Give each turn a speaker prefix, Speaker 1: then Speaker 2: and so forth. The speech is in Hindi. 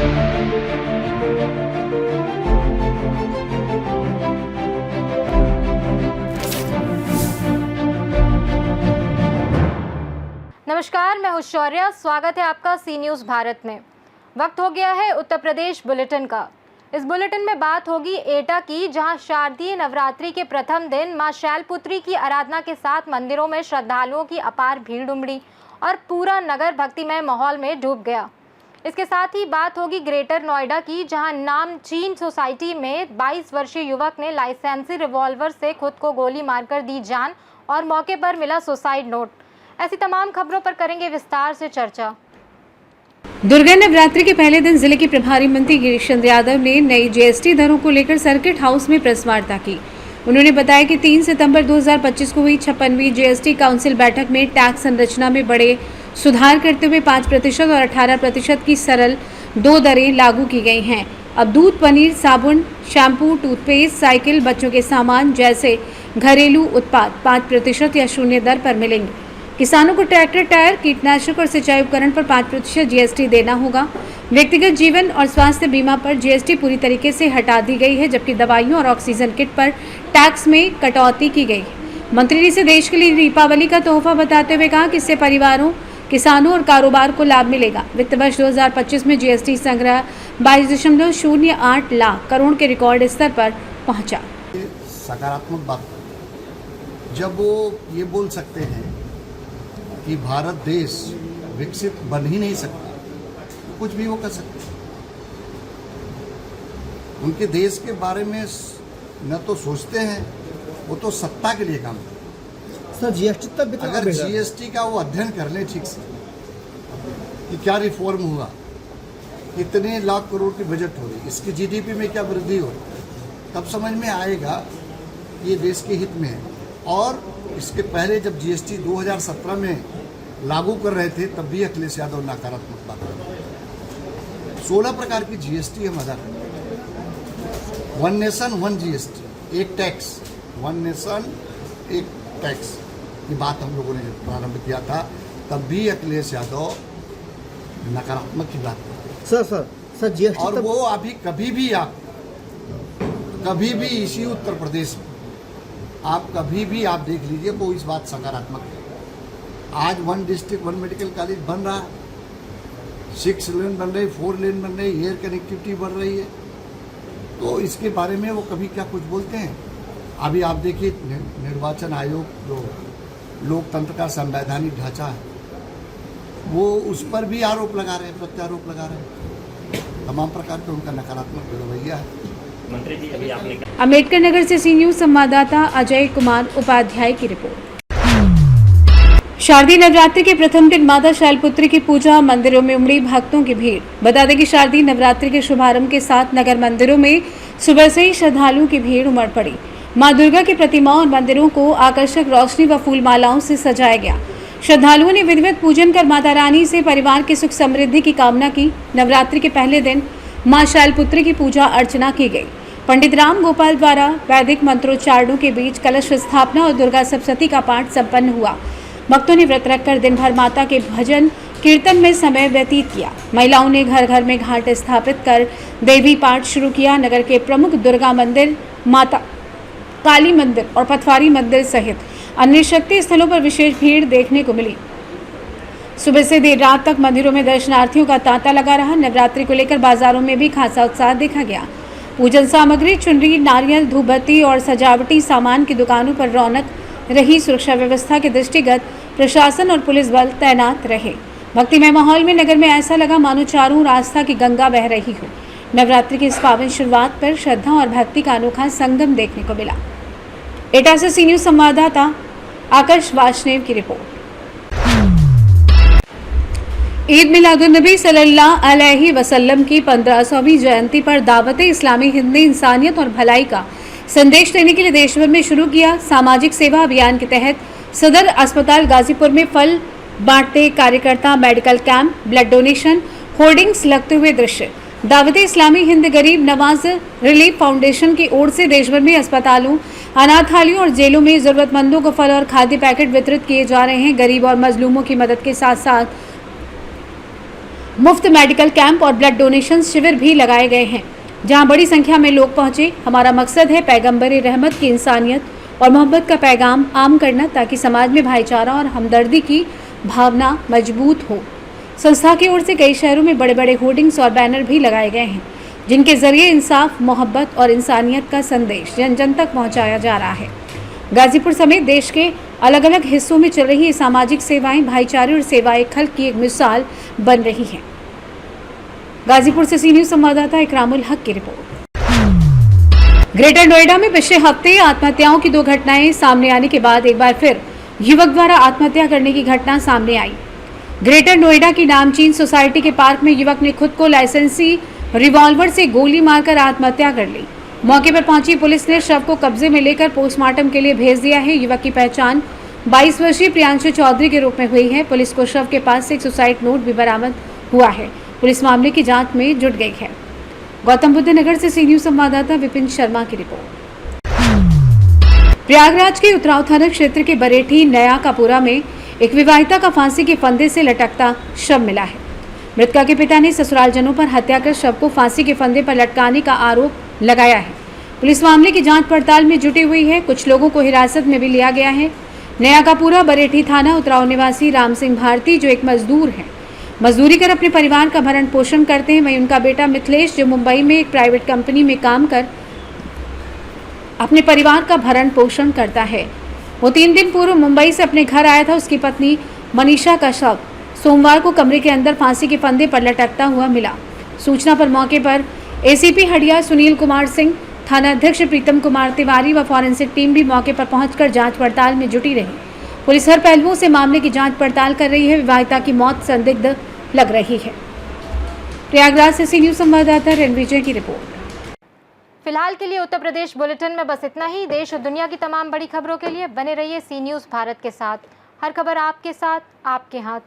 Speaker 1: नमस्कार, मैं हूं शौर्या। स्वागत है आपका सी न्यूज़ भारत में। वक्त हो गया है उत्तर प्रदेश बुलेटिन का। इस बुलेटिन में बात होगी एटा की, जहां शारदीय नवरात्रि के प्रथम दिन मां शैलपुत्री की आराधना के साथ मंदिरों में श्रद्धालुओं की अपार भीड़ उमड़ी और पूरा नगर भक्तिमय माहौल में डूब गया। इसके साथ ही बात होगी ग्रेटर नोएडा की, जहां नामचीन सोसाइटी में 22 वर्षीय युवक ने लाइसेंसी रिवॉल्वर से खुद को गोली मारकर दी जान और मौके पर मिला सुसाइड नोट। ऐसी तमाम खबरों पर करेंगे विस्तार से चर्चा।
Speaker 2: दुर्गा नवरात्रि के पहले दिन जिले के प्रभारी मंत्री गिरीश चंद्र यादव ने नई जीएसटी दरों को लेकर सर्किट हाउस में प्रेस वार्ता की। उन्होंने बताया कि 3 सितंबर 2025 को हुई 56वीं जीएसटी काउंसिल बैठक में टैक्स संरचना में बड़े सुधार करते हुए 5% और 18% की सरल 2 दरें लागू की गई हैं। अब दूध, पनीर, साबुन, शैम्पू, टूथपेस्ट, साइकिल, बच्चों के सामान जैसे घरेलू उत्पाद 5% या 0 दर पर मिलेंगे। किसानों को ट्रैक्टर, टायर, कीटनाशक और सिंचाई उपकरण पर 5% जीएसटी देना होगा। व्यक्तिगत जीवन और स्वास्थ्य बीमा पर जीएसटी पूरी तरीके से हटा दी गई है, जबकि दवाइयों और ऑक्सीजन किट पर टैक्स में कटौती की गई है। मंत्री ने इसे देश के लिए दीपावली का तोहफा बताते हुए कहा कि इससे परिवारों, किसानों और कारोबार को लाभ मिलेगा। वित्त वर्ष 2025 में जीएसटी संग्रह 22.08 लाख करोड़ के रिकॉर्ड स्तर पर पहुंचा।
Speaker 3: सकारात्मक बात जब वो ये बोल सकते हैं कि भारत देश विकसित बन ही नहीं सकता, कुछ भी वो कर सकते हैं। उनके देश के बारे में न तो सोचते हैं, वो तो सत्ता के लिए काम करते हैं।
Speaker 4: सर जीएसटी तब
Speaker 3: अगर जीएसटी का वो अध्ययन कर लें ठीक से कि क्या रिफॉर्म हुआ, कितने लाख करोड़ की बजट हो रही, इसकी जीडीपी में क्या वृद्धि हो रही, तब समझ में आएगा ये देश के हित में है। और इसके पहले जब जीएसटी 2017 में लागू कर रहे थे तब भी अखिलेश यादव नकारात्मक बात कर रहे थे। 16 प्रकार की जीएसटी हम अदा करते हैं। 1 नेशन 1 जीएसटी, एक टैक्स, 1 नेशन एक टैक्स की बात हम लोगों ने जब प्रारंभ किया था तब भी अखिलेश यादव नकारात्मक की बात करते थे।
Speaker 4: सर जीएसटी
Speaker 3: और वो अभी कभी भी इसी उत्तर प्रदेश में आप कभी भी आप देख लीजिए वो इस बात सकारात्मक है। आज 1 डिस्ट्रिक्ट 1 मेडिकल कॉलेज बन रहा है, 6 लेन बन रही, 4 लेन बन रही, एयर कनेक्टिविटी बढ़ रही है। तो इसके बारे में वो कभी क्या कुछ बोलते हैं। अभी आप देखिए निर्वाचन आयोग जो लोकतंत्र का संवैधानिक ढांचा है वो उस पर भी आरोप लगा रहे हैं, प्रत्यारोप लगा रहे हैं। तमाम प्रकार के उनका नकारात्मक रवैया है।
Speaker 5: मंत्री जी अभी आपने
Speaker 2: अम्बेडकर नगर से सी न्यूज़ संवाददाता अजय कुमार उपाध्याय की रिपोर्ट। शारदीय नवरात्रि के प्रथम दिन माता शैलपुत्री की पूजा, मंदिरों में उमड़ी भक्तों की भीड़। बता दें कि शारदीय नवरात्रि के शुभारंभ के साथ नगर मंदिरों में सुबह से ही श्रद्धालुओं की भीड़ उमड़ पड़ी। मां दुर्गा की प्रतिमाओं और मंदिरों को आकर्षक रोशनी व फूल मालाओं से सजाया गया। श्रद्धालुओं ने विधिवत पूजन कर माता रानी से परिवार की सुख समृद्धि की कामना की। नवरात्रि के पहले दिन मां शैलपुत्री की पूजा अर्चना की गई। पंडित राम गोपाल द्वारा वैदिक मंत्रोच्चारणों के बीच कलश स्थापना और दुर्गा सप्तशती का पाठ संपन्न हुआ। भक्तों ने व्रत रखकर दिन भर माता के भजन कीर्तन में समय व्यतीत किया। महिलाओं ने घर घर में घाट स्थापित कर देवी पाठ शुरू किया। नगर के प्रमुख दुर्गा मंदिर, माता काली मंदिर और पथवारी मंदिर सहित अन्य शक्ति स्थलों पर विशेष भीड़ देखने को मिली। सुबह से देर रात तक मंदिरों में दर्शनार्थियों का तांता लगा रहा। नवरात्रि को लेकर बाजारों में भी खासा उत्साह देखा गया। पूजन सामग्री, चुनरी, नारियल, धूपबत्ती और सजावटी सामान की दुकानों पर रौनक रही। सुरक्षा व्यवस्था के दृष्टिगत प्रशासन और पुलिस बल तैनात रहे। भक्तिमय माहौल में नगर में ऐसा लगा मानो चारों ओर आस्था की गंगा बह रही हो। नवरात्रि की इस पावन शुरुआत पर श्रद्धा और भक्ति का अनोखा संगम देखने को मिला। एटा से सी न्यूज़ संवाददाता आकाश वासनेव की रिपोर्ट। ईद मिलादुन्नबी सल्लल्लाहु अलैहि वसल्लम की 1500वीं जयंती पर दावते इस्लामी हिंद ने इंसानियत और भलाई का संदेश देने के लिए देश भर में शुरू किया सामाजिक सेवा अभियान के तहत सदर अस्पताल गाजीपुर में फल बांटते कार्यकर्ता, medical camp, blood donation, hoardings लगते हुए दृश्य। दावते इस्लामी हिंद गरीब नवाज रिलीफ फाउंडेशन की ओर से देश भर में अस्पतालों, अनाथालयों और जेलों में जरूरतमंदों को फल और खाद्य पैकेट वितरित किए जा रहे हैं। गरीब और मजलूमों की मदद के साथ साथ मुफ्त मेडिकल कैंप और ब्लड डोनेशन शिविर भी लगाए गए हैं, जहां बड़ी संख्या में लोग पहुंचे। हमारा मकसद है पैगंबर रहमत की इंसानियत और मोहब्बत का पैगाम आम करना, ताकि समाज में भाईचारा और हमदर्दी की भावना मजबूत हो। संस्था की ओर से कई शहरों में बड़े बड़े होर्डिंग्स और बैनर भी लगाए गए हैं, जिनके जरिए इंसाफ, मोहब्बत और इंसानियत का संदेश जन जन तक पहुंचाया जा रहा है। गाजीपुर समेत देश के अलग अलग हिस्सों में चल रही सामाजिक सेवाएं भाईचारे और सेवाएं खल्क की एक मिसाल बन रही हैं। गाजीपुर से सी न्यूज संवाददाता इकरामुल हक की रिपोर्ट। ग्रेटर नोएडा में पिछले हफ्ते आत्महत्याओं की 2 घटनाएं सामने आने के बाद एक बार फिर युवक द्वारा आत्महत्या करने की घटना सामने आई। ग्रेटर नोएडा की नामचीन सोसाइटी के पार्क में युवक ने खुद को लाइसेंसी रिवॉल्वर से गोली मारकर आत्महत्या कर ली। मौके पर पहुंची पुलिस ने शव को कब्जे में लेकर पोस्टमार्टम के लिए भेज दिया है। युवक की पहचान 22 वर्षीय प्रियांशु चौधरी के रूप में हुई है। पुलिस को शव के पास से एक सुसाइड नोट भी बरामद हुआ है। पुलिस मामले की जांच में जुट गई है। गौतम बुद्ध नगर से सी न्यूज संवाददाता विपिन शर्मा की रिपोर्ट। प्रयागराज के उतराव थाना क्षेत्र के बरेठी नया कापुरा में एक विवाहिता का फांसी के फंदे से लटकता शव मिला है। मृतका के पिता ने ससुरालजनों पर हत्या कर शव को फांसी के फंदे पर लटकाने का आरोप लगाया है। पुलिस मामले की जांच पड़ताल में जुटी हुई है। कुछ लोगों को हिरासत में भी लिया गया है। नया कापुरा बरेठी थाना उतराव निवासी राम सिंह भारती, जो एक मजदूर हैं, मजदूरी कर अपने परिवार का भरण पोषण करते हैं। वहीं उनका बेटा मिथिलेश, जो मुंबई में एक प्राइवेट कंपनी में काम कर अपने परिवार का भरण पोषण करता है। वो 3 दिन पूर्व मुंबई से अपने घर आया था। उसकी पत्नी मनीषा का शव सोमवार को कमरे के अंदर फांसी के फंदे पर लटकता हुआ मिला। सूचना पर मौके पर एसीपी हडिया सुनील कुमार सिंह, थाना अध्यक्ष प्रीतम कुमार तिवारी व फॉरेंसिक टीम भी मौके पर पहुंचकर जांच पड़ताल में जुटी रही। पुलिस हर पहलुओं से मामले की जांच पड़ताल कर रही है। विवाहिता की मौत संदिग्ध लग रही है। प्रयागराज से सी न्यूज संवाददाता रणविजय की रिपोर्ट।
Speaker 1: फिलहाल के लिए उत्तर प्रदेश बुलेटिन में बस इतना ही। देश और दुनिया की तमाम बड़ी खबरों के लिए बने रहिए सी न्यूज भारत के साथ। हर खबर आपके साथ, आपके हाथ।